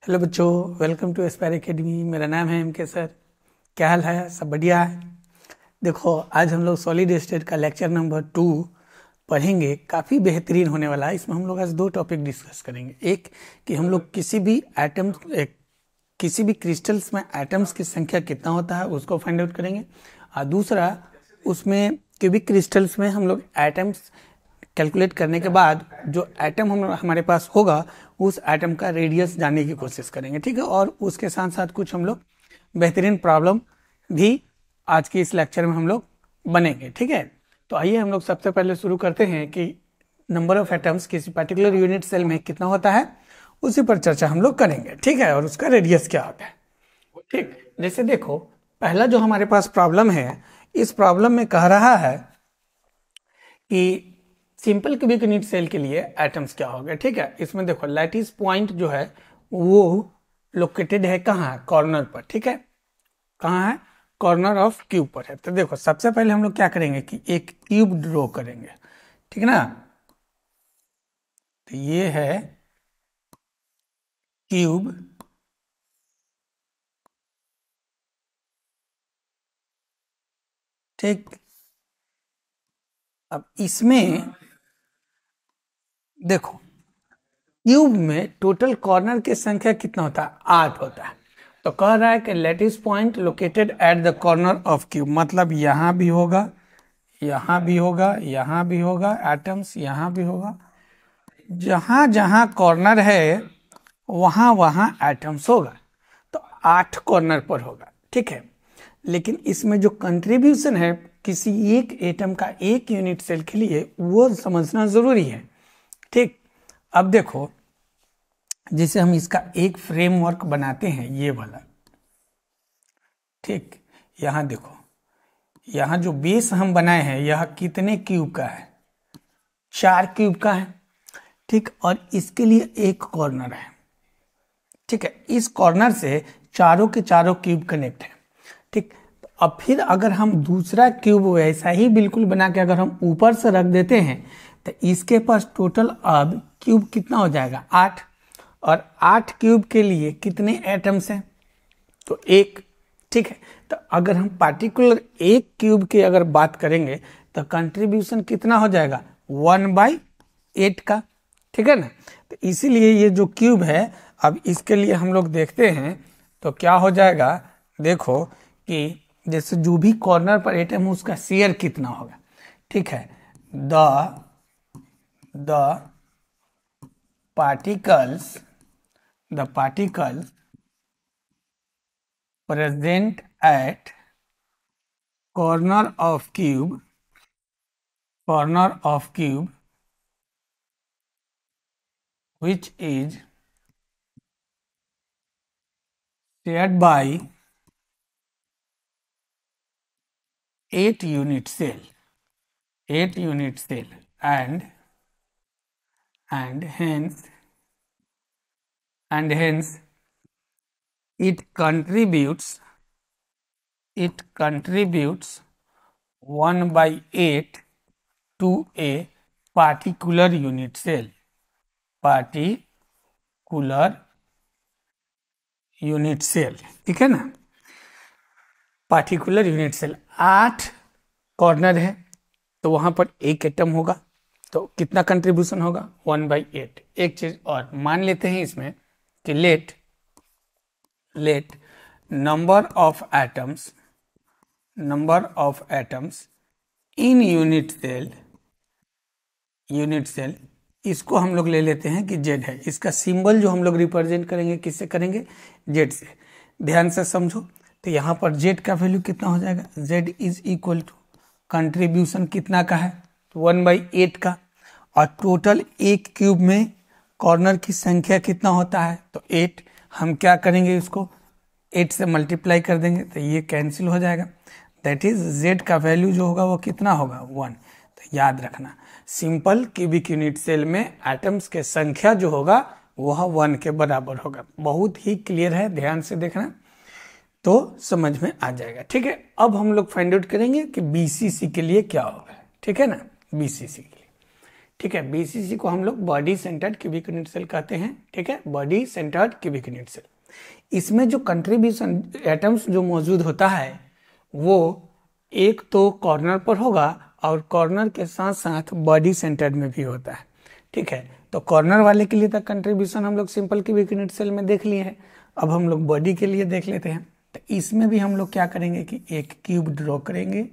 Hello बच्चों, welcome to Aspire academy. मेरा नाम है MK सर। क्या हाल है? सब बढ़िया है। देखो, आज हम लोग सॉलिड स्टेट का लेक्चर नंबर 2 पढ़ेंगे। काफ़ी बेहतरीन होने वाला है। इसमें हम लोग आज दो टॉपिक डिस्कस करेंगे। एक कि हम लोग किसी भी क्रिस्टल्स में एटम्स की संख्या कितना होता है उसको फाइंड आउट करेंगे। और दूसरा, उसमें क्यूबिक क्रिस्टल्स में हम लोग एटम्स कैलकुलेट करने के बाद जो एटम हमारे पास होगा उस एटम का रेडियस जानने की कोशिश करेंगे। ठीक है, और उसके साथ साथ कुछ हम लोग बेहतरीन प्रॉब्लम भी आज के इस लेक्चर में हम लोग बनेंगे। ठीक है, तो आइए हम लोग सबसे पहले शुरू करते हैं कि नंबर ऑफ एटम्स किसी पर्टिकुलर यूनिट सेल में कितना होता है, उसी पर चर्चा हम लोग करेंगे। ठीक है, और उसका रेडियस क्या होता है। ठीक, जैसे देखो, पहला जो हमारे पास प्रॉब्लम है, इस प्रॉब्लम में कह रहा है कि सिंपल क्यूबिक यूनिट सेल के लिए एटम्स क्या हो गए। ठीक है, इसमें देखो लैटिस पॉइंट जो है वो लोकेटेड है कहाँ? कॉर्नर पर। ठीक है, कहाँ है? कॉर्नर ऑफ क्यूब पर है। तो देखो, सबसे पहले हम लोग क्या करेंगे कि एक क्यूब ड्रॉ करेंगे। ठीक है ना, तो ये है क्यूब। ठीक, अब इसमें देखो, क्यूब में टोटल कॉर्नर की संख्या कितना होता है? 8 होता है। तो कह रहा है कि lattice point located at the corner of cube, मतलब यहाँ भी होगा, यहाँ भी होगा, यहाँ भी होगा, एटम्स यहाँ भी होगा। जहाँ जहाँ कॉर्नर है वहाँ वहाँ एटम्स होगा। तो 8 कॉर्नर पर होगा। ठीक है, लेकिन इसमें जो कंट्रीब्यूशन है किसी एक एटम का एक यूनिट सेल के लिए, वो समझना जरूरी है। ठीक, अब देखो, जैसे हम इसका एक फ्रेमवर्क बनाते हैं, ये वाला। ठीक, यहाँ देखो, यहाँ जो बेस हम बनाए हैं यह कितने क्यूब का है? 4 क्यूब का है। ठीक, और इसके लिए एक कॉर्नर है। ठीक है, इस कॉर्नर से चारों के चारों क्यूब कनेक्ट है। ठीक, अब फिर अगर हम दूसरा क्यूब वैसा ही बिल्कुल बना के अगर हम ऊपर से रख देते हैं तो इसके पास टोटल अब क्यूब कितना हो जाएगा? 8। और 8 क्यूब के लिए कितने एटम्स हैं? तो एक। ठीक है, तो अगर हम पार्टिकुलर एक क्यूब की अगर बात करेंगे तो कंट्रीब्यूशन कितना हो जाएगा? 1/8 का। ठीक है ना, तो इसीलिए ये जो क्यूब है, अब इसके लिए हम लोग देखते हैं तो क्या हो जाएगा। देखो कि जैसे जो भी कॉर्नर पर एटम है उसका शेयर कितना होगा। ठीक है, the particles present at corner of cube which is shared by 8 unit cell and hence it contributes 1/8 to a particular unit cell। ठीक है ना, पार्टिकुलर यूनिट सेल। 8 कॉर्नर है तो वहां पर एक एटम होगा, तो कितना कंट्रीब्यूशन होगा? 1/8। एक चीज और मान लेते हैं इसमें कि let number of atoms in unit cell, इसको हम लोग ले लेते हैं कि Z है। इसका सिंबल जो हम लोग रिप्रेजेंट करेंगे किससे करेंगे? Z से। ध्यान से समझो, तो यहाँ पर Z का वैल्यू कितना हो जाएगा? Z is equal to contribution कितना का है? 1/8 का। और टोटल एक क्यूब में कॉर्नर की संख्या कितना होता है? तो 8। हम क्या करेंगे, इसको 8 से मल्टीप्लाई कर देंगे तो ये कैंसिल हो जाएगा। दैट इज Z का वैल्यू जो होगा वो कितना होगा? 1। तो याद रखना, सिंपल क्यूबिक यूनिट सेल में एटम्स के संख्या जो होगा वह 1 के बराबर होगा। बहुत ही क्लियर है, ध्यान से देखना तो समझ में आ जाएगा। ठीक है, अब हम लोग फाइंड आउट करेंगे कि BCC के लिए क्या होगा। ठीक है ना, BCC के लिए। ठीक है, बीसीसी को हम लोग body centred cubic unit cell कहते हैं। ठीक है, body centred cubic unit cell. इसमें जो कंट्रीब्यूशन एटम्स जो मौजूद होता है वो एक तो कॉर्नर पर होगा और कॉर्नर के साथ साथ बॉडी सेंटर्ड में भी होता है। ठीक है, तो कॉर्नर वाले के लिए तक कंट्रीब्यूशन हम लोग सिंपल क्यूबिक यूनिट सेल में देख लिए हैं। अब हम लोग बॉडी के लिए देख लेते हैं। तो इसमें भी हम लोग क्या करेंगे कि एक क्यूब ड्रॉ करेंगे।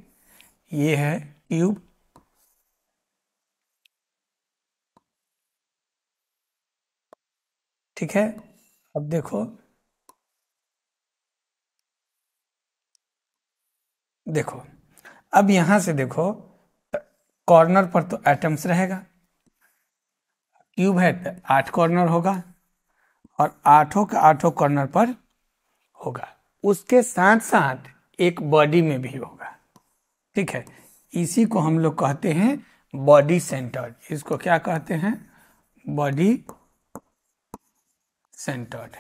ये है क्यूब, ठीक है। अब देखो देखो अब यहां से देखो, कॉर्नर पर तो एटम्स रहेगा, क्यूब है तो 8 कॉर्नर होगा और आठों के आठों कॉर्नर पर होगा। उसके साथ साथ एक बॉडी में भी होगा। ठीक है, इसी को हम लोग कहते हैं बॉडी सेंटर्ड। इसको क्या कहते हैं? Body centred.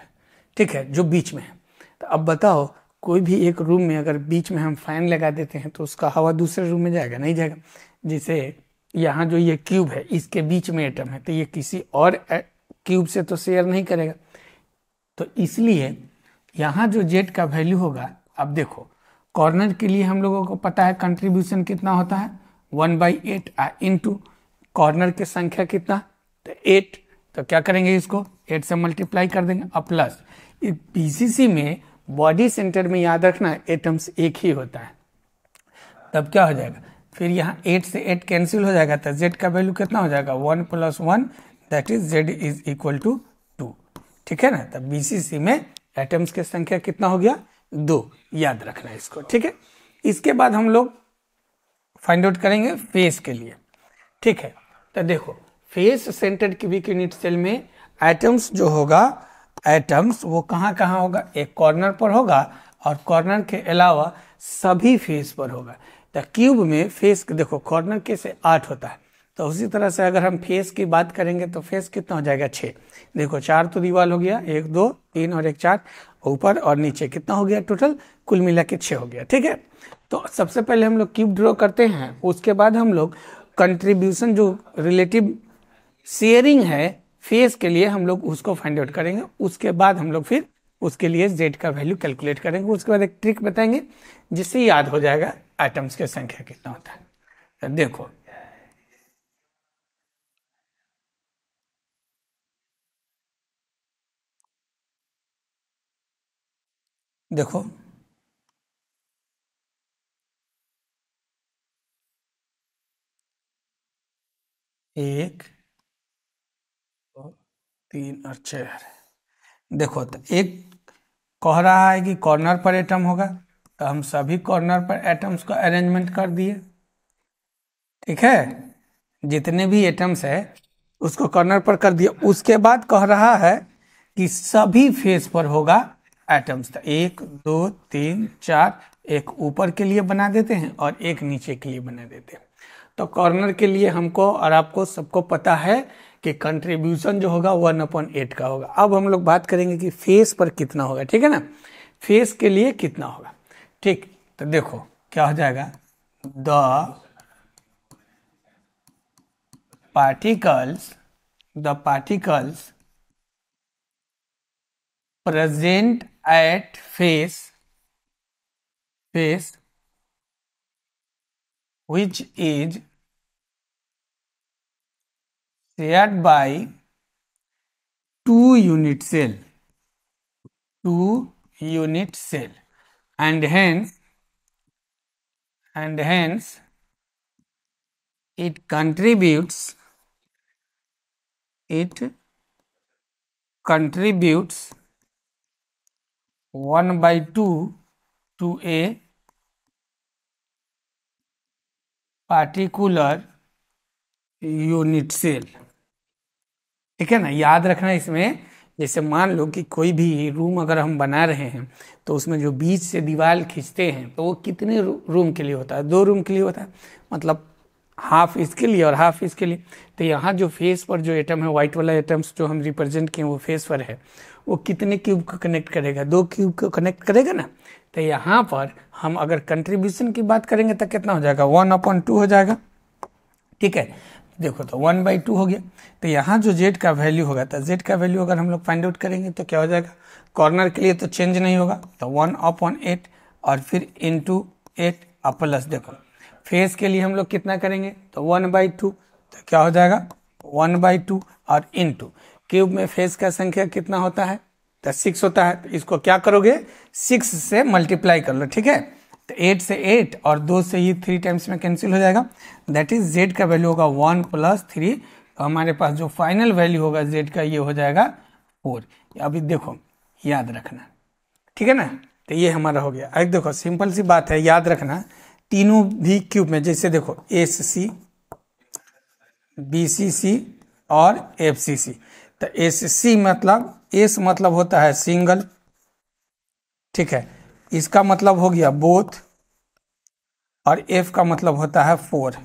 ठीक है, जो बीच में है। तो अब बताओ, कोई भी एक रूम में अगर बीच में हम फैन लगा देते हैं तो उसका हवा दूसरे रूम में जाएगा? नहीं जाएगा। जैसे यहाँ जो ये क्यूब है इसके बीच में एटम है तो ये किसी और क्यूब से तो शेयर नहीं करेगा। तो इसलिए यहाँ जो जेड का वैल्यू होगा, अब देखो कॉर्नर के लिए हम लोगों को पता है कंट्रीब्यूशन कितना होता है, 1/8 इंटू कॉर्नर की संख्या कितना, तो 8। तो क्या करेंगे, इसको 8 से मल्टीप्लाई कर देंगे। अब प्लस पीसीसी में बॉडी सेंटर में याद रखना एटम्स एक ही होता है। तब क्या हो जाएगा, फिर यहाँ 8 से 8 कैंसिल हो जाएगा तो z का वैल्यू कितना हो जाएगा, 1 + 1 that is z is equal to 2। ठीक है ना। तब बीसीसी में एटम्स की संख्या कितना हो गया, 2। याद रखना इसको। ठीक है, इसके बाद हम लोग फाइंड आउट करेंगे फेस के लिए। ठीक है, तो देखो face centred cubic unit cell में एटम्स जो होगा, एटम्स वो कहाँ कहाँ होगा, एक कॉर्नर पर होगा और कॉर्नर के अलावा सभी फेस पर होगा। तो क्यूब में फेस देखो कॉर्नर के से 8 होता है, तो उसी तरह से अगर हम फेस की बात करेंगे तो फेस कितना हो जाएगा, 6। देखो 4 तो दीवार हो गया, 1 2 3 और 1 4, ऊपर और नीचे कितना हो गया, टोटल कुल मिला के 6 हो गया। ठीक है, तो सबसे पहले हम लोग क्यूब ड्रॉ करते हैं, उसके बाद हम लोग कंट्रीब्यूशन जो रिलेटिव शेयरिंग है फेस के लिए हम लोग उसको फाइंड आउट करेंगे। उसके बाद हम लोग फिर उसके लिए जेड का वैल्यू कैलकुलेट करेंगे। उसके बाद एक ट्रिक बताएंगे जिससे याद हो जाएगा एटम्स की संख्या कितना होता है। तो देखो देखो 1 2 3 और 4। देखो तो एक कह रहा है कि कॉर्नर पर एटम होगा, तो हम सभी कॉर्नर पर एटम्स का अरेंजमेंट कर दिए। ठीक है, जितने भी एटम्स है उसको कॉर्नर पर कर दिया। उसके बाद कह रहा है कि सभी फेस पर होगा एटम्स। तो 1 2 3 4, एक ऊपर के लिए बना देते हैं और एक नीचे के लिए बना देते हैं। तो कॉर्नर के लिए हमको और आपको सबको पता है कि कंट्रीब्यूशन जो होगा 1/8 का होगा। अब हम लोग बात करेंगे कि फेस पर कितना होगा। ठीक है ना, फेस के लिए कितना होगा। ठीक, तो देखो क्या हो जाएगा, the particles present at face which is shared by two unit cell and hence it contributes 1/2 to a particular unit cell. ठीक है ना, याद रखना इसमें, जैसे मान लो कि कोई भी रूम अगर हम बना रहे हैं तो उसमें जो बीच से दीवार खींचते हैं तो वो कितने रूम के लिए होता है, 2 रूम के लिए होता है, मतलब हाफ इसके लिए और हाफ इसके लिए। तो यहाँ जो फेस पर जो एटम है, व्हाइट वाला एटम्स जो हम रिप्रेजेंट किए वो फेस पर है, वो कितने क्यूब को कनेक्ट करेगा, 2 क्यूब को कनेक्ट करेगा ना। तो यहाँ पर हम अगर कंट्रीब्यूशन की बात करेंगे तो कितना हो जाएगा, 1/2 हो जाएगा। ठीक है, देखो तो 1/2 हो गया। तो यहाँ जो z का वैल्यू होगा, तो z का वैल्यू अगर हम लोग फाइंड आउट करेंगे तो क्या हो जाएगा, कॉर्नर के लिए तो चेंज नहीं होगा, तो 1/8 और फिर इंटू 8 और प्लस, देखो फेस के लिए हम लोग कितना करेंगे, तो 1/2, तो क्या हो जाएगा 1/2 और इंटू क्यूब में फेस का संख्या कितना होता है, तो 6 होता है। तो इसको क्या करोगे, 6 से मल्टीप्लाई कर लो, ठीक है। तो 8 से 8 और 2 से ही 3 टाइम्स में कैंसिल हो जाएगा, दैट इज z का वैल्यू होगा 1 + 3। तो हमारे पास जो फाइनल वैल्यू होगा z का ये हो जाएगा 4। अभी देखो याद रखना, ठीक है ना। तो ये हमारा हो गया। एक देखो सिंपल सी बात है, याद रखना तीनों भी क्यूब में, जैसे देखो SC, BCC और FCC। तो SC मतलब S मतलब होता है सिंगल, ठीक है, इसका मतलब हो गया बोथ, और F का मतलब होता है 4।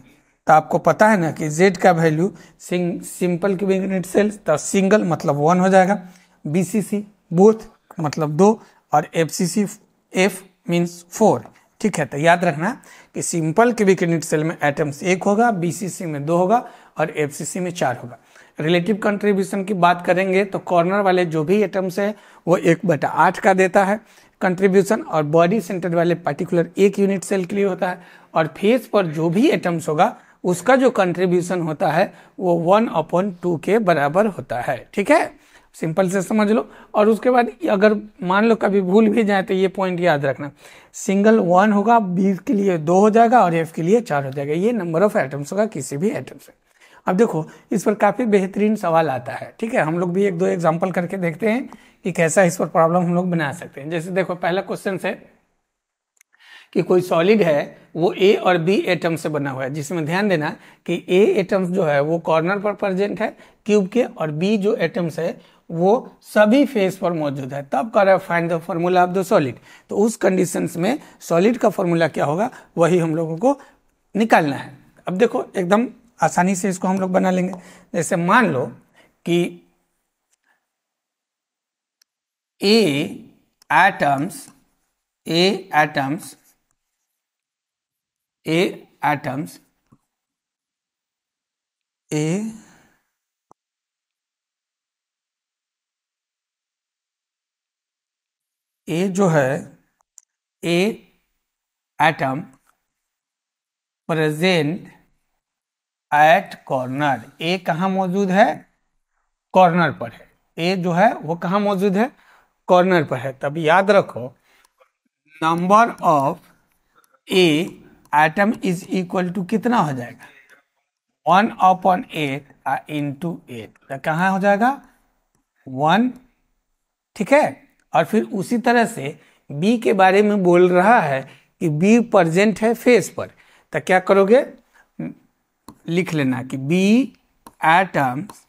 तो आपको पता है ना कि Z का value simple cubic unit cell, तो सिंगल मतलब 1 हो जाएगा, BCC बोथ मतलब 2, और FCC F मीन्स 4, ठीक है। तो याद रखना कि सिंपल क्यूबिक यूनिट सेल में एटम्स 1 होगा, BCC में 2 होगा और FCC में 4 होगा। रिलेटिव कंट्रीब्यूशन की बात करेंगे तो कॉर्नर वाले जो भी एटम्स है वो 1/8 का देता है कंट्रीब्यूशन, और बॉडी सेंटर वाले पर्टिकुलर 1 यूनिट सेल के लिए होता है, और फेस पर जो भी एटम्स होगा उसका जो कंट्रीब्यूशन होता है वो 1/2 के बराबर होता है, ठीक है। सिंपल से समझ लो। और उसके बाद अगर मान लो कभी भूल भी जाए तो ये पॉइंट याद रखना, सिंगल 1 होगा, बी के लिए 2 हो जाएगा और एफ के लिए 4 हो जाएगा। ये नंबर ऑफ एटम्स होगा किसी भी एटम से। अब देखो इस पर काफ़ी बेहतरीन सवाल आता है, ठीक है। हम लोग भी 1-2 एग्जाम्पल करके देखते हैं कि कैसा इस पर प्रॉब्लम हम लोग बना सकते हैं। जैसे देखो पहला क्वेश्चन है कि कोई सॉलिड है वो ए और बी एटम से बना हुआ है, जिसमें ध्यान देना कि ए एटम्स जो है वो कॉर्नर पर प्रेजेंट है क्यूब के, और बी जो एटम्स है वो सभी फेस पर मौजूद है। तब कह रहा है find the formula of the solid. तो उस कंडीशंस में सॉलिड का फॉर्मूला क्या होगा वही हम लोगों को निकालना है। अब देखो एकदम आसानी से इसको हम लोग बना लेंगे। जैसे मान लो कि ए एटम्स ए जो है ए एटम प्रेजेंट एट कॉर्नर। ए कहाँ मौजूद है, कॉर्नर पर है। ए जो है वो कहाँ मौजूद है, कॉर्नर पर है। तब याद रखो number of A atom is equal to कितना हो जाएगा, 1/8 इंटू 8। तो कहाँ हो जाएगा 1, ठीक है। और फिर उसी तरह से बी के बारे में बोल रहा है कि बी प्रेजेंट है फेस पर। तो क्या करोगे, लिख लेना कि B atoms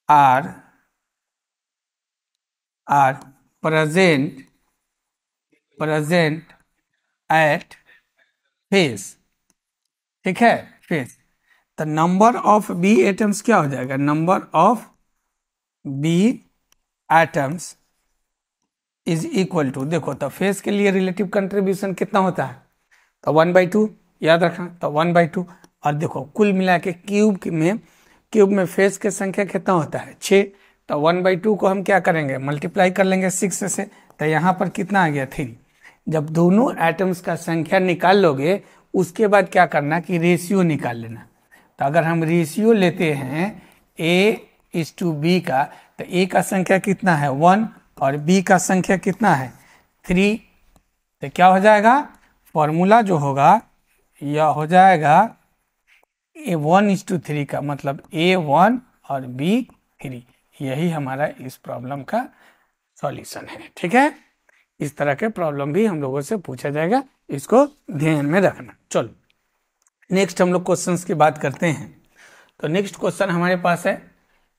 are present at face, ठीक है, फेस। तो नंबर ऑफ बी एटम्स क्या हो जाएगा, number of B atoms is equal to, देखो तो फेस के लिए रिलेटिव कंट्रीब्यूशन कितना होता है, तो 1/2 याद रखना, तो 1/2। और देखो कुल मिला के क्यूब में फेस की संख्या कितना होता है 6। तो 1/2 को हम क्या करेंगे, मल्टीप्लाई कर लेंगे 6 से। तो यहाँ पर कितना आ गया 3। जब दोनों एटम्स का संख्या निकाल लोगे उसके बाद क्या करना कि रेशियो निकाल लेना। तो अगर हम रेशियो लेते हैं A/B का, तो A का संख्या कितना है 1 और B का संख्या कितना है 3। तो क्या हो जाएगा, फॉर्मूला जो होगा यह हो जाएगा A1:3 का, मतलब A1 और B3। यही हमारा इस प्रॉब्लम का सॉल्यूशन है, ठीक है। इस तरह के प्रॉब्लम भी हम लोगों से पूछा जाएगा, इसको ध्यान में रखना। चलो नेक्स्ट हम लोग क्वेश्चंस की बात करते हैं। तो नेक्स्ट क्वेश्चन हमारे पास है,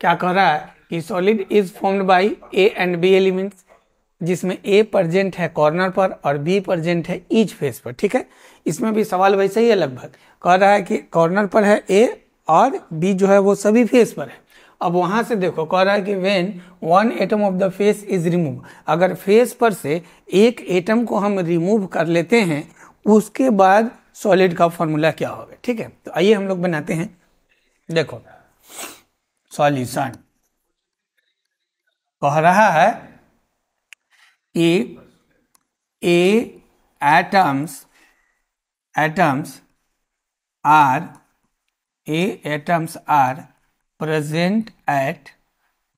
क्या कह रहा है कि solid is formed by A and B elements, जिसमें ए प्रेजेंट है कॉर्नर पर और बी प्रेजेंट है ईच फेस पर, ठीक है। इसमें भी सवाल वैसे ही है लगभग, कह रहा है कि कॉर्नर पर है ए और बी जो है वो सभी फेस पर है। अब वहां से देखो कह रहा है कि when 1 atom of the face is remove, अगर फेस पर से एक एटम को हम रिमूव कर लेते हैं उसके बाद सॉलिड का फॉर्मूला क्या होगा। ठीक है, तो आइए हम लोग बनाते हैं। देखो सॉल्यूशन कह रहा है कि atoms are present at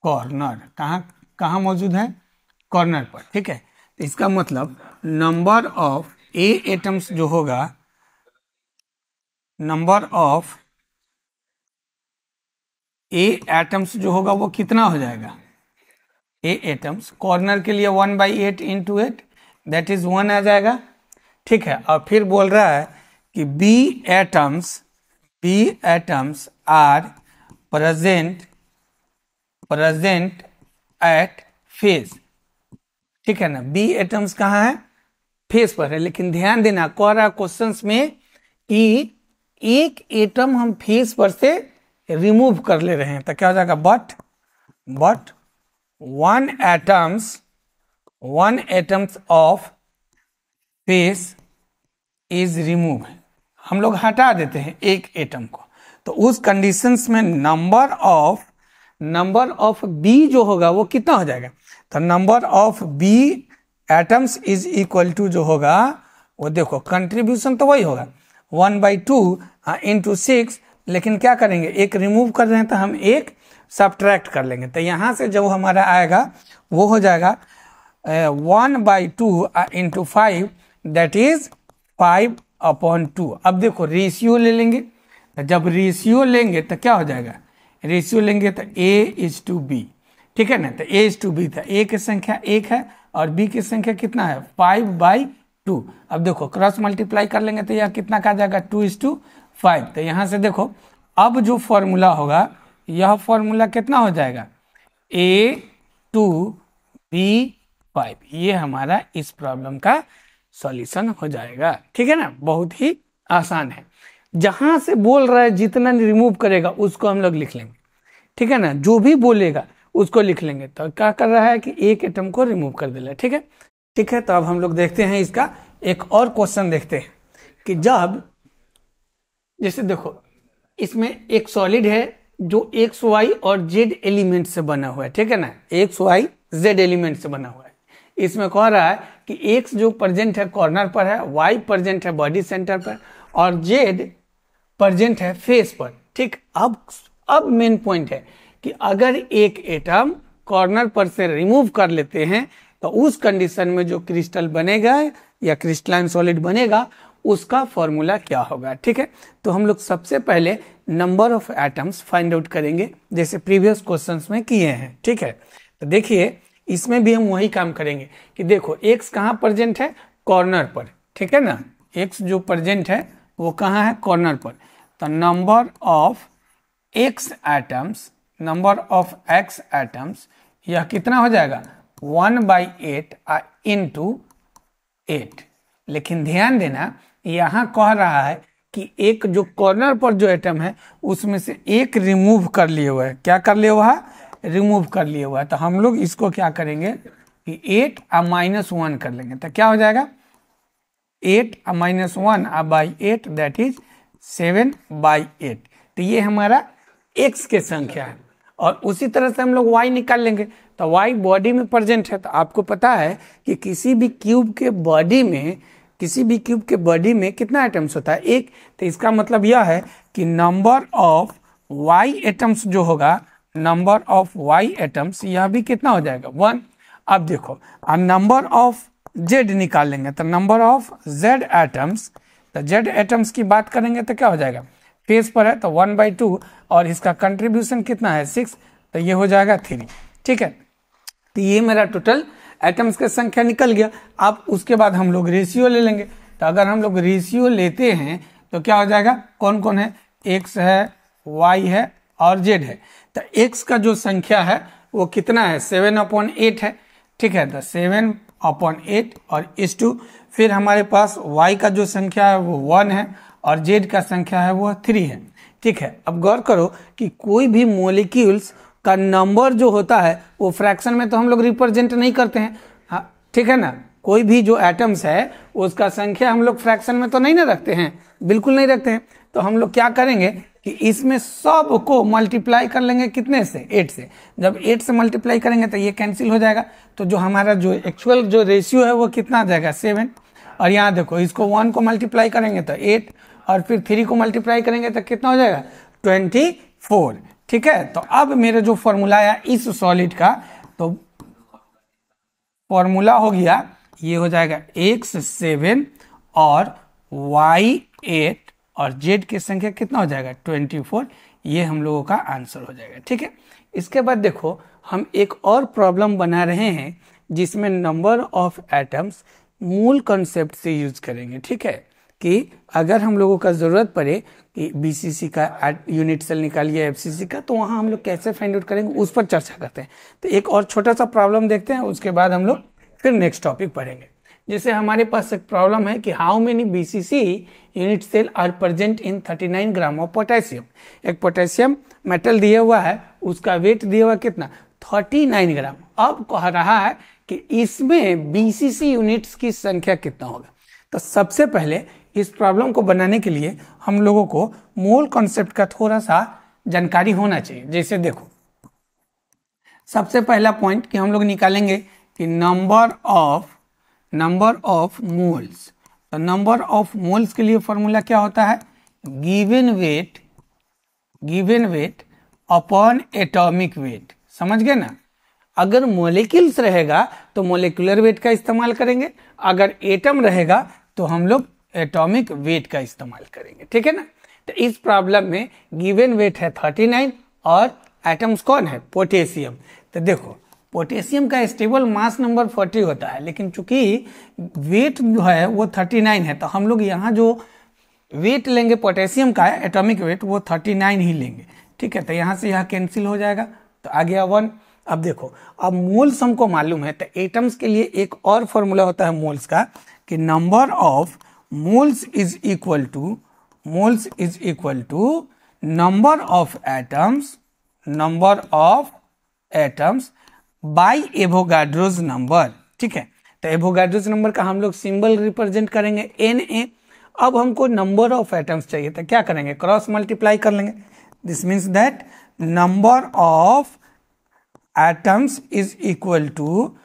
corner। कहाँ मौजूद है? कॉर्नर पर। ठीक है, तो इसका मतलब नंबर ऑफ एटम्स जो होगा, नंबर ऑफ एटम्स जो होगा वो कितना हो जाएगा? एटम्स कॉर्नर के लिए 1/8 इंटू 8 दैट इज 1 आ जाएगा। ठीक है, और फिर बोल रहा है कि B atoms are present at face. ठीक है ना, बी एटम्स कहाँ है? फेस पर है। लेकिन ध्यान देना, कह रहा क्वेश्चंस में कि एक एटम हम फेस पर से रिमूव कर ले रहे हैं, तो क्या हो जाएगा? But one atoms of face is remove. हम लोग हटा देते हैं एक एटम को, तो उस कंडीशंस में नंबर ऑफ बी जो होगा वो कितना हो जाएगा? तो number of B atoms is equal to जो होगा वो देखो कंट्रीब्यूशन तो वही होगा 1/2 इंटू 6। लेकिन क्या करेंगे, एक रिमूव कर रहे हैं तो हम एक सब्ट्रैक्ट कर लेंगे, तो यहाँ से जो हमारा आएगा वो हो जाएगा 1/2 इंटू 5 दैट इज 5/2। अब देखो रेशियो ले लेंगे, तो जब रेशियो लेंगे तो क्या हो जाएगा? रेशियो लेंगे तो A:B। ठीक है ना, तो A:B था, A की संख्या 1 है और B की संख्या कितना है? 5/2। अब देखो क्रॉस मल्टीप्लाई कर लेंगे तो यह कितना का जाएगा? 2:5। तो यहाँ से देखो अब जो फॉर्मूला होगा, यह फॉर्मूला कितना हो जाएगा? A2B5। ये हमारा इस प्रॉब्लम का सॉल्यूशन हो जाएगा। ठीक है ना, बहुत ही आसान है। जहां से बोल रहा है जितना रिमूव करेगा उसको हम लोग लिख लेंगे। ठीक है ना, जो भी बोलेगा उसको लिख लेंगे। तो क्या कर रहा है कि एक एटम को रिमूव कर दे रहा है। ठीक है, तो अब हम लोग देखते हैं इसका एक और क्वेश्चन देखते हैं कि जब, जैसे देखो इसमें एक सॉलिड है जो एक्स वाई और जेड एलिमेंट से बना हुआ है। ठीक है ना, एक्स वाई जेड एलिमेंट से बना हुआ है। इसमें कह रहा है कि एक्स जो प्रेजेंट है कॉर्नर पर है, वाई प्रेजेंट है बॉडी सेंटर पर और जेड प्रेजेंट है फेस पर। ठीक, अब मेन पॉइंट है कि अगर एक एटम कॉर्नर पर से रिमूव कर लेते हैं तो उस कंडीशन में जो क्रिस्टल बनेगा या क्रिस्टलाइन सॉलिड बनेगा उसका फॉर्मूला क्या होगा। ठीक है, तो हम लोग सबसे पहले number of atoms find out करेंगे जैसे प्रीवियस क्वेश्चंस में किए हैं। ठीक है, तो देखिए इसमें भी हम वही काम करेंगे कि देखो एक्स कहाँ प्रेजेंट है? कॉर्नर पर। ठीक है ना, एक्स जो प्रेजेंट है वो कहाँ है? कॉर्नर पर। तो नंबर ऑफ एक्स एटम्स यह कितना हो जाएगा? 1/8 इंटू 8। लेकिन ध्यान देना, यहाँ कह रहा है कि एक जो कॉर्नर पर जो एटम है उसमें से एक रिमूव कर लिए हुआ है। क्या कर लिया हुआ है? रिमूव कर लिया हुआ है। तो हम लोग इसको क्या करेंगे कि 8 -1 कर लेंगे, तो क्या हो जाएगा? 8 -1/8 दैट इज 7/8। तो ये हमारा x के संख्या है। और उसी तरह से हम लोग y निकाल लेंगे, तो y बॉडी में प्रेजेंट है। तो आपको पता है कि किसी भी क्यूब के बॉडी में कितना एटम्स होता है? एक। तो इसका मतलब यह है कि नंबर ऑफ y एटम्स जो होगा, नंबर ऑफ y एटम्स यह भी कितना हो जाएगा? 1। अब देखो अब नंबर ऑफ z निकाल लेंगे, तो नंबर ऑफ z एटम्स, तो z एटम्स की बात करेंगे तो क्या हो जाएगा? फेस पर है तो 1/2 और इसका कंट्रीब्यूशन कितना है? 6, तो ये हो जाएगा 3। ठीक है, तो ये मेरा टोटल एटम्स की संख्या निकल गया। अब उसके बाद हम लोग रेशियो ले लेंगे। तो अगर हम लोग रेशियो लेते हैं तो क्या हो जाएगा? कौन कौन है? x है, y है और z है। तो x का जो संख्या है वो कितना है? 7/8 है। ठीक है, तो 7/8 और इस 2। फिर हमारे पास y का जो संख्या है वो 1 है और z का संख्या है वो 3 है। ठीक है, अब गौर करो कि कोई भी मॉलिक्यूल्स का नंबर जो होता है वो फ्रैक्शन में तो हम लोग रिप्रेजेंट नहीं करते हैं। हाँ, ठीक है ना, कोई भी जो एटम्स है उसका संख्या हम लोग फ्रैक्शन में तो नहीं ना रखते हैं, बिल्कुल नहीं रखते हैं। तो हम लोग क्या करेंगे कि इसमें सब को मल्टीप्लाई कर लेंगे कितने से, 8 से। जब 8 से मल्टीप्लाई करेंगे तो ये कैंसिल हो जाएगा, तो जो हमारा जो एक्चुअल जो रेशियो है वो कितना आ जाएगा, 7। और यहाँ देखो इसको 1 को मल्टीप्लाई करेंगे तो 8, और फिर 3 को मल्टीप्लाई करेंगे तो कितना हो जाएगा, 24। ठीक है, तो अब मेरा जो फॉर्मूला आया इस सॉलिड का, तो फॉर्मूला हो गया, ये हो जाएगा x 7 और y 8 और z की संख्या कितना हो जाएगा, 24। ये हम लोगों का आंसर हो जाएगा। ठीक है, इसके बाद देखो हम एक और प्रॉब्लम बना रहे हैं जिसमें नंबर ऑफ एटम्स मूल कॉन्सेप्ट से यूज करेंगे। ठीक है, कि अगर हम लोगों का ज़रूरत पड़े कि बीसीसी का यूनिट सेल निकालिए, एफसीसी का, तो वहाँ हम लोग कैसे फाइंड आउट करेंगे उस पर चर्चा करते हैं। तो एक और छोटा सा प्रॉब्लम देखते हैं, उसके बाद हम लोग फिर नेक्स्ट टॉपिक पढ़ेंगे। जैसे हमारे पास एक प्रॉब्लम है कि how many BCC unit cell are present in 39 gram of potassium. एक पोटेशियम मेटल दिया हुआ है, उसका वेट दिया हुआ कितना, 39 ग्राम। अब कह रहा है कि इसमें बीसीसी यूनिट्स की संख्या कितना होगा। तो सबसे पहले इस प्रॉब्लम को बनाने के लिए हम लोगों को मोल कॉन्सेप्ट का थोड़ा सा जानकारी होना चाहिए। जैसे देखो, सबसे पहला पॉइंट कि हम लोग निकालेंगे कि नंबर ऑफ मोल्स। तो नंबर ऑफ मोल्स के लिए फॉर्मूला क्या होता है, given weight upon atomic weight. समझ गए ना। अगर मोलिक्यूल्स रहेगा तो मोलिकुलर वेट का इस्तेमाल करेंगे, अगर एटम रहेगा तो हम लोग एटॉमिक वेट का इस्तेमाल करेंगे। ठीक है ना। तो इस प्रॉब्लम में गिवन वेट है 39 और एटम्स कौन है, पोटेशियम। तो देखो पोटेशियम का स्टेबल मास नंबर 40 होता है, लेकिन चूंकि वेट जो है वो 39 है, तो हम लोग यहाँ जो वेट लेंगे पोटेशियम का एटॉमिक वेट वो 39 ही लेंगे। ठीक है, तो यहाँ से यहाँ कैंसिल हो जाएगा, तो आ गया 1। अब देखो, अब मोल्स हमको मालूम है, तो एटम्स के लिए एक और फॉर्मूला होता है मोल्स का कि number of moles is equal to number of atoms by Avogadro's number. ठीक है, तो एवोगाड्रोज नंबर का हम लोग सिंबल रिप्रेजेंट करेंगे Na। अब हमको नंबर ऑफ एटम्स चाहिए, तो क्या करेंगे, क्रॉस मल्टीप्लाई कर लेंगे। This means that number of atoms is equal to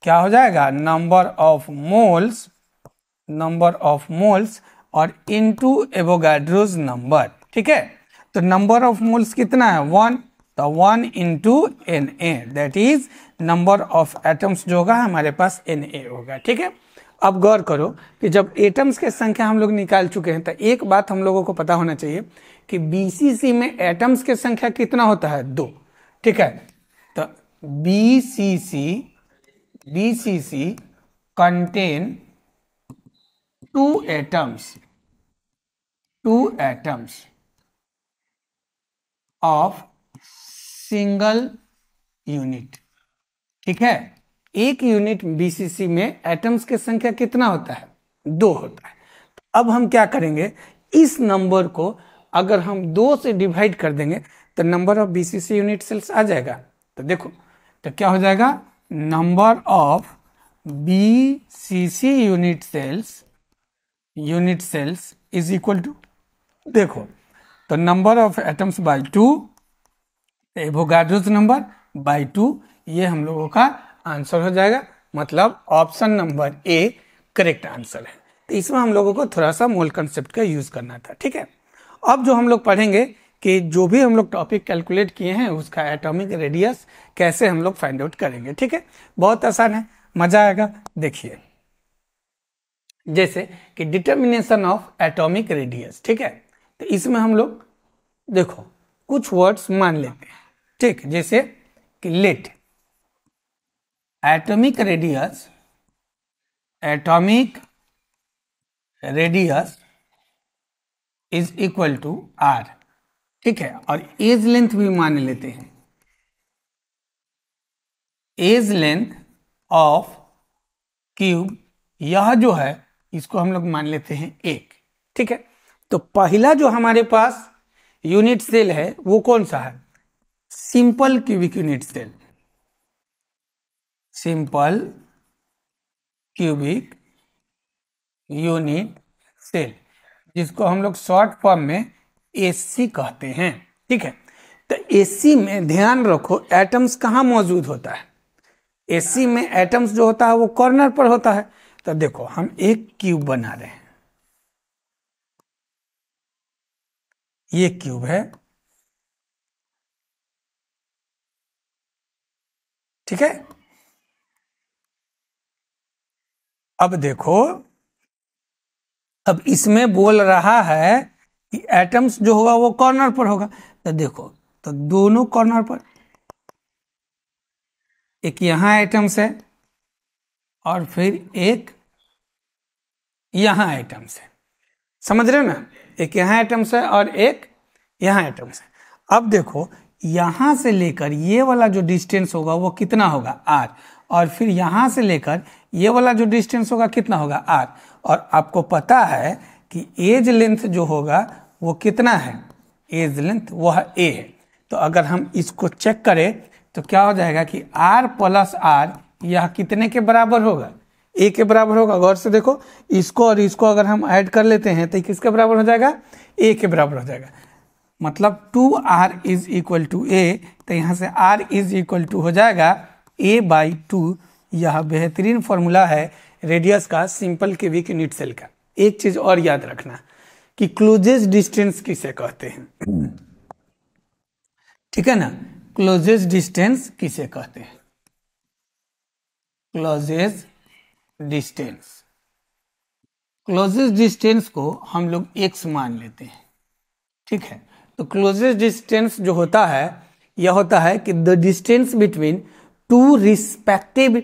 क्या हो जाएगा, नंबर ऑफ मोल्स और इनटू एवोगाड्रोज नंबर। ठीक है, तो नंबर ऑफ मोल्स कितना है, 1, तो 1 into Na, that is number of atoms जो होगा हमारे पास Na होगा। ठीक है, अब गौर करो कि जब एटम्स के संख्या हम लोग निकाल चुके हैं, तो एक बात हम लोगों को पता होना चाहिए कि बीसीसी में एटम्स की संख्या कितना होता है, 2। ठीक है, तो BCC contain 2 atoms of single unit. ठीक है, एक यूनिट बीसीसी में एटम्स की संख्या कितना होता है, 2 होता है। तो अब हम क्या करेंगे, इस नंबर को अगर हम 2 से डिवाइड कर देंगे तो number of BCC unit cells आ जाएगा। तो देखो, तो क्या हो जाएगा, number of BCC unit cells is equal to, देखो तो number of atoms by 2, Avogadro's number by 2, ये हम लोगों का आंसर हो जाएगा। मतलब option number A correct answer है। तो इसमें हम लोगों को थोड़ा सा मोल कंसेप्ट का यूज करना था। ठीक है, अब जो हम लोग पढ़ेंगे कि जो भी हम लोग टॉपिक कैलकुलेट किए हैं उसका एटॉमिक रेडियस कैसे हम लोग फाइंड आउट करेंगे। ठीक है, बहुत आसान है, मजा आएगा। देखिए, जैसे कि डिटर्मिनेशन ऑफ एटॉमिक रेडियस। ठीक है, तो इसमें हम लोग देखो कुछ वर्ड्स मान लेते हैं। ठीक, जैसे कि let atomic radius is equal to R. ठीक है, और एज लेंथ भी मान लेते हैं, एज लेंथ ऑफ क्यूब, यह जो है इसको हम लोग मान लेते हैं 1। ठीक है, तो पहला जो हमारे पास यूनिट सेल है वो कौन सा है, simple cubic unit cell. Simple cubic unit cell, जिसको हम लोग शॉर्ट फॉर्म में एससी कहते हैं। ठीक है, तो एससी में ध्यान रखो एटम्स कहाँ मौजूद होता है। एससी में एटम्स जो होता है वो कॉर्नर पर होता है। तो देखो हम एक क्यूब बना रहे हैं, ये क्यूब है, ठीक है। अब देखो, अब इसमें बोल रहा है कि एटम्स जो होगा वो कॉर्नर पर होगा। तो देखो, तो दोनों कॉर्नर पर, एक यहां एटम्स है और फिर एक यहां एटम्स है, समझ रहे हो ना। एक यहां एटम्स है और एक यहां एटम्स है। अब देखो, यहां से लेकर ये वाला जो डिस्टेंस होगा वो कितना होगा, आर, और फिर यहां से लेकर ये वाला जो डिस्टेंस होगा कितना होगा, आर। और आपको पता है कि एज लेंथ जो होगा वो कितना है, एज लेंथ वह ए है। तो अगर हम इसको चेक करें तो क्या हो जाएगा कि आर प्लस आर यह कितने के बराबर होगा, ए के बराबर होगा। गौर से देखो, इसको और इसको अगर हम ऐड कर लेते हैं तो किसके बराबर हो जाएगा, ए के बराबर हो जाएगा। मतलब 2r इज इक्वल टू ए, तो यहाँ से r इज इक्वल टू हो जाएगा a/2। यह बेहतरीन फॉर्मूला है रेडियस का, सिंपल क्यूबिक यूनिट सेल का। एक चीज और याद रखना कि क्लोजेस्ट डिस्टेंस किसे कहते हैं, ठीक है ना। क्लोजेस्ट डिस्टेंस किसे कहते हैं, क्लोजेस्ट डिस्टेंस, क्लोजेस्ट डिस्टेंस को हम लोग x मान लेते हैं, ठीक है। तो क्लोजेस्ट डिस्टेंस जो होता है यह होता है कि the distance between two respective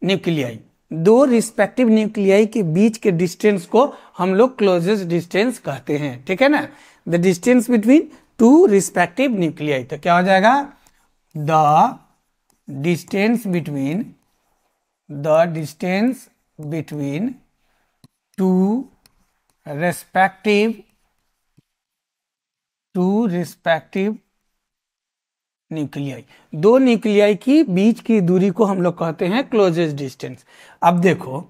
nuclei, दो रिस्पेक्टिव न्यूक्लियाई के बीच के डिस्टेंस को हम लोग क्लोजेस्ट डिस्टेंस कहते हैं, ठीक है ना। The distance between two respective nuclei, तो क्या हो जाएगा, the distance between two respective nuclei, दो न्यूक्लियाई की बीच की दूरी को हम लोग कहते हैं क्लोजेस्ट डिस्टेंस। अब देखो,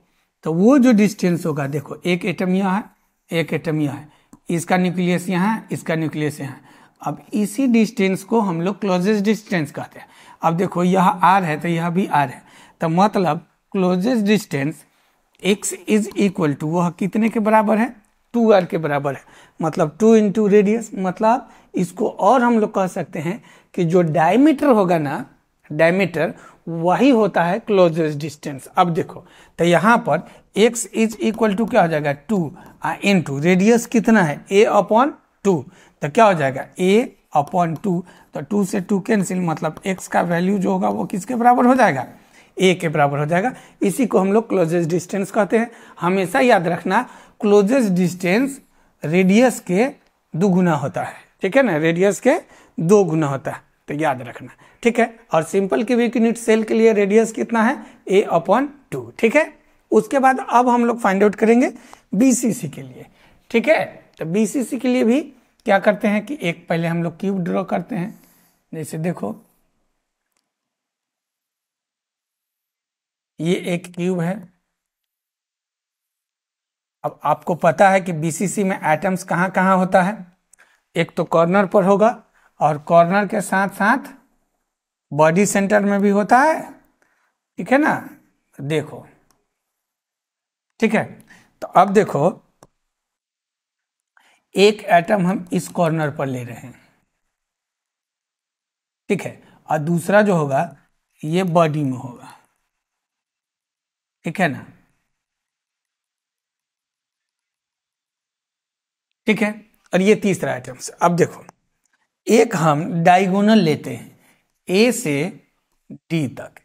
तो वो जो डिस्टेंस होगा, देखो एक एटम यहाँ है, एक एटम यहाँ है, इसका न्यूक्लियस यहाँ है, इसका न्यूक्लियस यहाँ है। अब इसी डिस्टेंस को हम लोग क्लोजेस्ट डिस्टेंस कहते हैं। अब देखो यह आर है तो यह भी आर है, तो मतलब closest distance x is equal to, वह कितने के बराबर है, 2r के बराबर है। मतलब 2 इंटू रेडियस, मतलब इसको और हम लोग कह सकते हैं कि जो डायमीटर होगा ना, डायमीटर वही होता है क्लोजेस्ट डिस्टेंस। अब देखो, तो यहाँ पर x इज इक्वल टू क्या हो जाएगा, 2 इंटू रेडियस कितना है, a/2, तो क्या हो जाएगा a/2। तो 2 से 2 कैंसिल, मतलब x का वैल्यू जो होगा वो किसके बराबर हो जाएगा, a के बराबर हो जाएगा। इसी को हम लोग क्लोजेस्ट डिस्टेंस कहते हैं। हमेशा याद रखना, क्लोजेस्ट डिस्टेंस रेडियस के 2 गुना होता है, ठीक है ना, रेडियस के 2 गुना होता है, तो याद रखना, ठीक है। और सिंपल क्यूबिक यूनिट सेल के लिए रेडियस कितना है, a/2, ठीक है। उसके बाद अब हम लोग फाइंड आउट करेंगे बीसीसी के लिए, ठीक है। तो बीसीसी के लिए भी क्या करते हैं कि एक पहले हम लोग क्यूब ड्रॉ करते हैं। जैसे देखो, ये एक क्यूब है। अब आपको पता है कि बीसीसी में एटम्स कहाँ कहाँ होता है, एक तो कॉर्नर पर होगा और कॉर्नर के साथ साथ बॉडी सेंटर में भी होता है, ठीक है ना। देखो, ठीक है, तो अब देखो एक एटम हम इस कॉर्नर पर ले रहे हैं, ठीक है, और दूसरा जो होगा ये बॉडी में होगा, ठीक है ना, ठीक है। और ये तीसरा आइटम। अब देखो, एक हम डायगोनल लेते हैं ए से डी तक,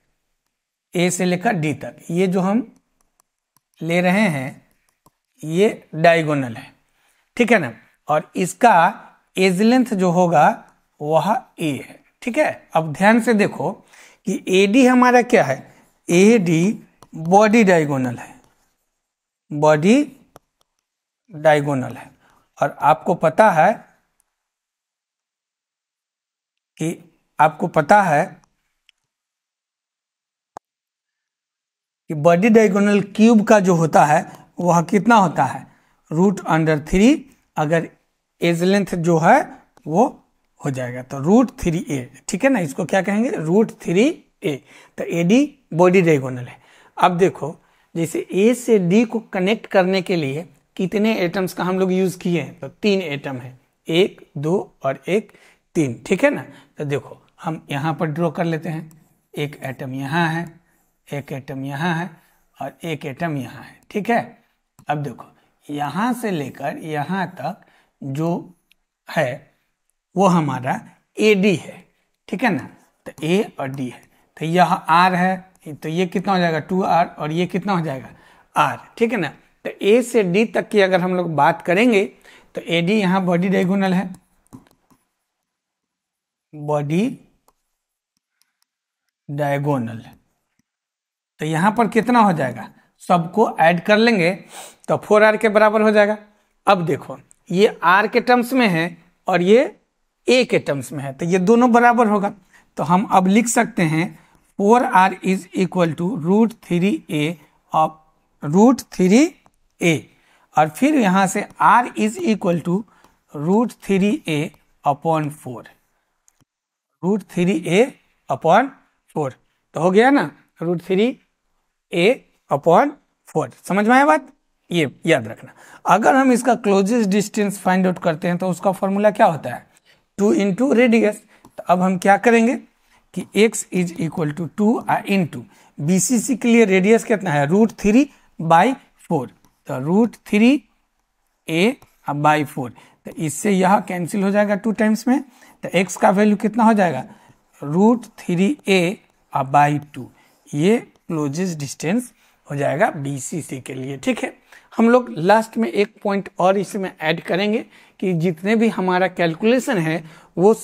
ए से लेकर डी तक, ये जो हम ले रहे हैं ये डायगोनल है, ठीक है ना। और इसका एज लेंथ जो होगा वह ए है, ठीक है। अब ध्यान से देखो कि ए डी हमारा क्या है, ए डी बॉडी डायगोनल है, बॉडी डायगोनल है। और आपको पता है कि कि बॉडी डायगोनल क्यूब का जो होता है वह कितना होता है, √3, अगर एज लेंथ जो है वो हो जाएगा तो √3a, ठीक है ना, इसको क्या कहेंगे, √3a। तो AD बॉडी डायगोनल है। अब देखो जैसे A से D को कनेक्ट करने के लिए कितने एटम्स का हम लोग यूज किए हैं, तो 3 एटम है, 1, 2 और 1, 3, ठीक है ना। तो देखो हम यहाँ पर ड्रॉ कर लेते हैं, एक एटम यहाँ है, एक एटम यहाँ है और एक एटम यहाँ है, ठीक है। अब देखो यहाँ से लेकर यहाँ तक जो है वो हमारा AD है, ठीक है ना। तो A और D है, तो यह R है, तो ये कितना हो जाएगा 2R और ये कितना हो जाएगा R, ठीक है ना। तो A से D तक की अगर हम लोग बात करेंगे तो AD यहाँ बॉडी डायगोनल है, बॉडी डायगोनल, तो यहाँ पर कितना हो जाएगा, सबको ऐड कर लेंगे तो 4R के बराबर हो जाएगा। अब देखो ये R के टर्म्स में है और ये A के टर्म्स में है, तो ये दोनों बराबर होगा। तो हम अब लिख सकते हैं 4R is equal to √3a of √3a, और फिर यहाँ से R is equal to √3a upon 4, √3a upon 4, तो हो गया ना √3a अपॉन 4। समझ में आया बात, ये याद रखना। अगर हम इसका क्लोजेस्ट डिस्टेंस फाइंड आउट करते हैं तो उसका फॉर्मूला क्या होता है, 2 इंटू रेडियस। तो अब हम क्या करेंगे कि x is equal to 2 into BCC के लिए रेडियस कितना है, √3/4, तो √3a/4, तो इससे यह कैंसिल हो जाएगा 2 टाइम्स में, तो x का वैल्यू कितना हो जाएगा, √3a/2, ये क्लोजेस्ट डिस्टेंस हो जाएगा BCC के लिए, ठीक है। हम लोग लास्ट में एक पॉइंट और इसमें ऐड करेंगे कि जितने भी हमारा कैलकुलेशन है वो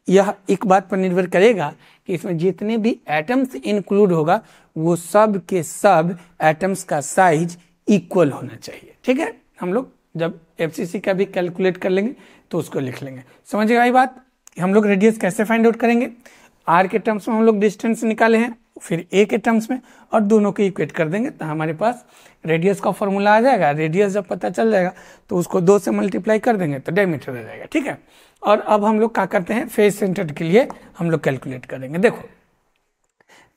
यह एक बात पर निर्भर करेगा कि इसमें जितने भी एटम्स इंक्लूड होगा वो सब के सब एटम्स का साइज इक्वल होना चाहिए, ठीक है। हम लोग जब FCC का भी कैलकुलेट कर लेंगे तो उसको लिख लेंगे। समझिएगा ये बात, हम लोग रेडियस कैसे फाइंड आउट करेंगे, R के टर्म्स में हम लोग डिस्टेंस निकाले हैं, फिर A के टर्म्स में, और दोनों को इक्वेट कर देंगे तो हमारे पास रेडियस का फॉर्मूला आ जाएगा। रेडियस जब पता चल जाएगा तो उसको 2 से मल्टीप्लाई कर देंगे तो डायमीटर आ जाएगा, ठीक है। और अब हम लोग क्या करते हैं, फेस सेंटर्ड के लिए हम लोग कैलकुलेट करेंगे। देखो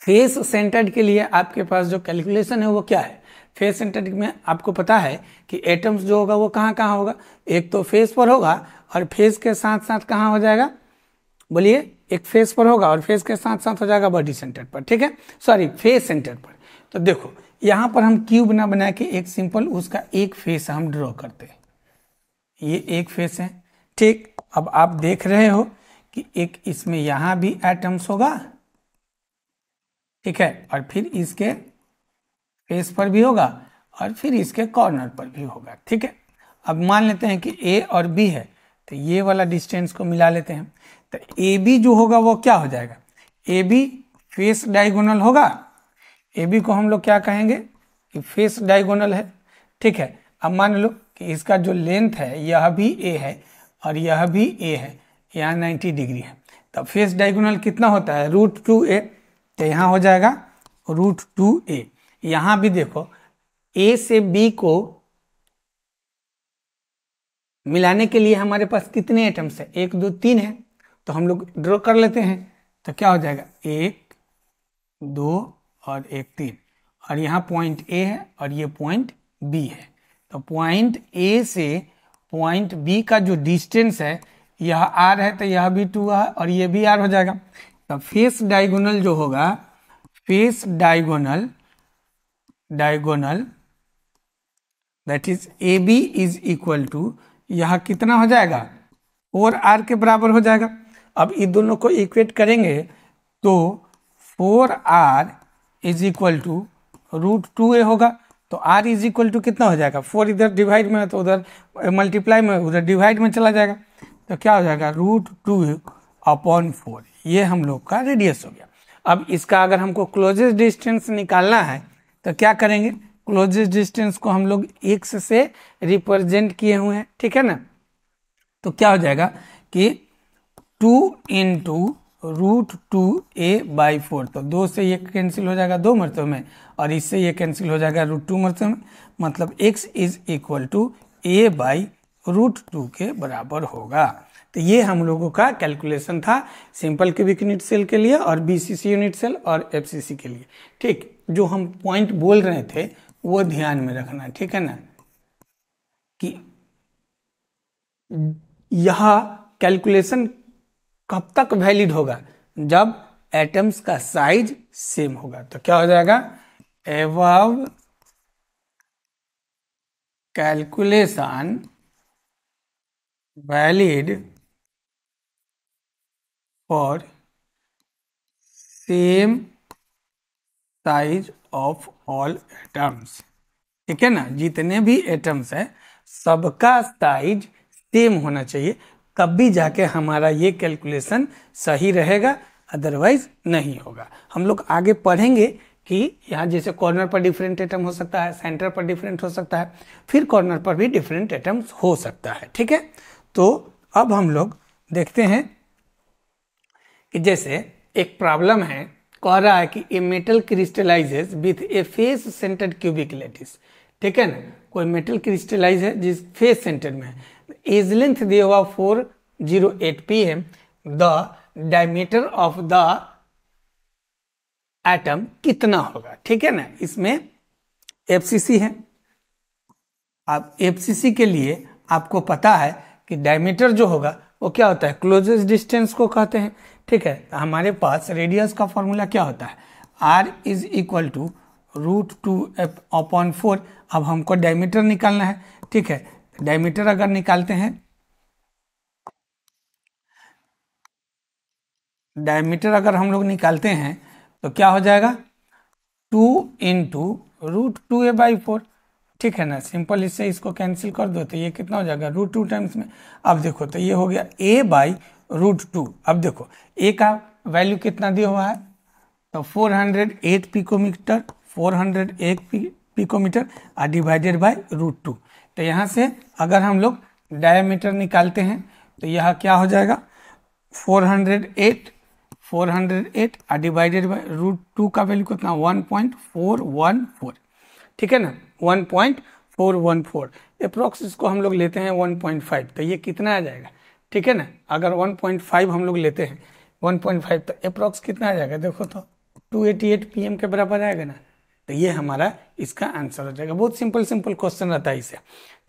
फेस सेंटर्ड के लिए आपके पास जो कैलकुलेशन है वो क्या है, फेस सेंटर्ड में आपको पता है कि एटम्स जो होगा वो कहाँ कहाँ होगा, एक तो फेस पर होगा और फेस के साथ साथ कहाँ हो जाएगा, बोलिए, एक फेस पर होगा और फेस के साथ साथ हो जाएगा बॉडी सेंटर पर, ठीक है, सॉरी फेस सेंटर पर। तो देखो यहाँ पर हम क्यूब ना बना के एक सिंपल उसका एक फेस हम ड्रॉ करते हैं, ये एक फेस है, ठीक। अब आप देख रहे हो कि एक इसमें यहाँ भी एटम्स होगा, ठीक है, और फिर इसके फेस पर भी होगा और फिर इसके कॉर्नर पर भी होगा, ठीक है। अब मान लेते हैं कि A और B है, तो ये वाला डिस्टेंस को मिला लेते हैं, तो AB जो होगा वो क्या हो जाएगा, AB फेस डायगोनल होगा, AB को हम लोग क्या कहेंगे कि फेस डायगोनल है, ठीक है। अब मान लो कि इसका जो लेंथ है यह भी A है और यह भी A है, यहाँ 90 डिग्री है, तो फेस डायगोनल कितना होता है, √2a, तो यहाँ हो जाएगा √2a। यहाँ भी देखो A से B को मिलाने के लिए हमारे पास कितने एटम्स है, 1 2 3 है, तो हम लोग ड्रॉ कर लेते हैं, तो क्या हो जाएगा 1 2 और 1 3, और यहाँ पॉइंट A है और ये पॉइंट B है, तो पॉइंट A से पॉइंट B का जो डिस्टेंस है यह R है, तो यह भी 2R और ये भी R हो जाएगा। तो फेस डायगोनल जो होगा, face diagonal that is AB is equal to, यह कितना हो जाएगा 4R के बराबर हो जाएगा। अब इन दोनों को इक्वेट करेंगे तो 4R is equal to √2a होगा, तो R इज इक्वल टू कितना हो जाएगा, 4 इधर डिवाइड में है तो उधर मल्टीप्लाई में, उधर डिवाइड में चला जाएगा, तो क्या हो जाएगा √2/4, ये हम लोग का रेडियस हो गया। अब इसका अगर हमको क्लोजेस्ट डिस्टेंस निकालना है तो क्या करेंगे, क्लोजेस्ट डिस्टेंस को हम लोग x से रिप्रेजेंट किए हुए हैं, ठीक है ना। तो क्या हो जाएगा कि 2 इंटू √2a/4। तो 2 से ये कैंसिल हो जाएगा 2 मरतबे में, और इससे ये कैंसिल हो जाएगा √2 मरतबे में, मतलब x is equal to a/√2 के बराबर होगा। तो ये हम लोगों का कैलकुलेशन था सिंपल क्यूबिक यूनिट सेल के लिए और बीसीसी यूनिट सेल और एफसीसी के लिए। ठीक, जो हम पॉइंट बोल रहे थे वो ध्यान में रखना, ठीक है ना, कि यह कैलकुलेशन कब तक वैलिड होगा, जब एटम्स का साइज सेम होगा। तो क्या हो जाएगा, above calculation valid for same size of all atoms. ठीक है ना, जितने भी एटम्स है सबका साइज सेम होना चाहिए, तब भी जाके हमारा ये कैलकुलेशन सही रहेगा, अदरवाइज नहीं होगा। हम लोग आगे पढ़ेंगे कि यहाँ जैसे कॉर्नर पर डिफरेंट एटम हो सकता है, सेंटर पर डिफरेंट हो सकता है, फिर कॉर्नर पर भी डिफरेंट एटम्स हो सकता है। ठीक है, तो अब हम लोग देखते हैं कि जैसे एक प्रॉब्लम है, कह रहा है कि a metal crystallises with A face centred cubic lattice. ठीक है ना, कोई मेटल क्रिस्टलाइज है जिस फेस सेंटर में है, एज लेंथ दिया हुआ 408 pm, the diameter of the atom कितना होगा। ठीक है ना, इसमें एफसीसी है। अब एफसीसी के लिए आपको पता है कि डायमीटर जो होगा वो क्या होता है, क्लोजेस्ट डिस्टेंस को कहते हैं। ठीक है, तो हमारे पास रेडियस का फॉर्मूला क्या होता है, r is equal to √2f/4। अब हमको डायमीटर निकालना है। ठीक है, डायमीटर अगर निकालते हैं, डायमीटर अगर हम लोग निकालते हैं तो क्या हो जाएगा, 2 × √2a/4। ठीक है ना, सिंपल इससे इसको कैंसिल कर दो तो ये कितना हो जाएगा, √2 टाइम्स में। अब देखो तो ये हो गया a/√2। अब देखो a का वैल्यू कितना दिया हुआ है, तो 408 पिकोमीटर, 401 पिकोमीटर डिवाइडेड बाय √2। तो यहाँ से अगर हम लोग डायमीटर निकालते हैं तो यह क्या हो जाएगा, 408 डिवाइडेड बाय √2 का वैल्यू कितना, 1.414। ठीक है ना, 1.414 अप्रोक्स इसको हम लोग लेते हैं 1.5, तो ये कितना आ जाएगा। ठीक है ना, अगर 1.5 हम लोग लेते हैं 1.5 तो अप्रोक्स कितना आ जाएगा, देखो तो 288 pm के बराबर आएगा ना। तो ये हमारा इसका आंसर हो जाएगा। बहुत सिंपल क्वेश्चन रहता है इसे।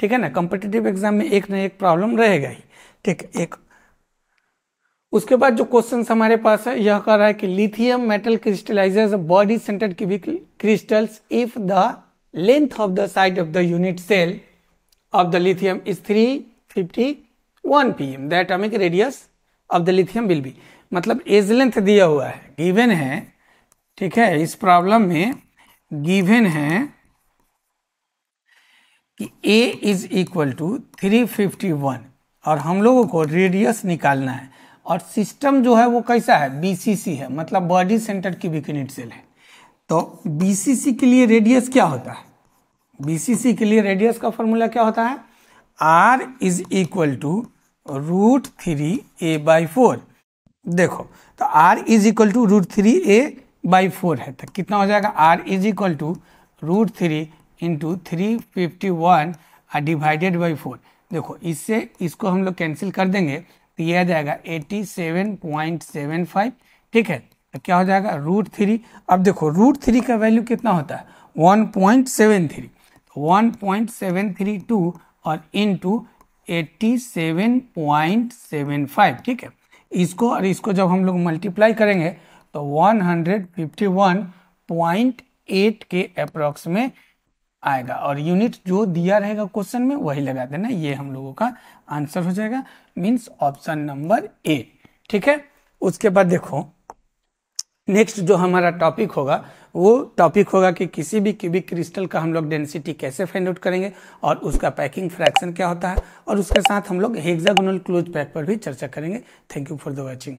ठीक है ना, कॉम्पिटिटिव एग्जाम में एक ना एक प्रॉब्लम रहेगा ही। ठीक, एक उसके बाद जो क्वेश्चन हमारे पास है, यह कह रहा है कि lithium metal crystallises body centred cubic crystals if the length of the side of the unit cell of the lithium is 351 pm, the atomic radius of the lithium will be. मतलब edge length दिया हुआ है, given है। ठीक है, इस problem में given है कि a इज इक्वल टू 351 और हम लोगों को रेडियस निकालना है, और सिस्टम जो है वो कैसा है, बीसीसी है, मतलब body centre cubic unit cell है। तो बीसीसी के लिए रेडियस क्या होता है, बीसीसी के लिए रेडियस का फॉर्मूला क्या होता है, r is equal to √3a/4। देखो तो r is equal to √3a/4 है, तो कितना हो जाएगा, r is equal to √3 × 351 divided by 4। देखो इससे इसको हम लोग कैंसिल कर देंगे तो ये आ जाएगा 87.75। ठीक है, तो क्या हो जाएगा, √3। अब देखो √3 का वैल्यू कितना होता है, 1.73, 1.732 और इंटू 87.75। ठीक है, इसको और इसको जब हम लोग मल्टीप्लाई करेंगे तो 151.8 के अप्रॉक्स में आएगा, और यूनिट जो दिया रहेगा क्वेश्चन में वही लगा देना, ये हम लोगों का आंसर हो जाएगा, मींस ऑप्शन नंबर ए। ठीक है, उसके बाद देखो नेक्स्ट जो हमारा टॉपिक होगा वो टॉपिक होगा कि किसी भी क्यूबिक क्रिस्टल का हम लोग डेंसिटी कैसे फाइंड आउट करेंगे, और उसका पैकिंग फ्रैक्शन क्या होता है, और उसके साथ हम लोग हेक्सागोनल क्लोज पैक पर भी चर्चा करेंगे। Thank you for the watching.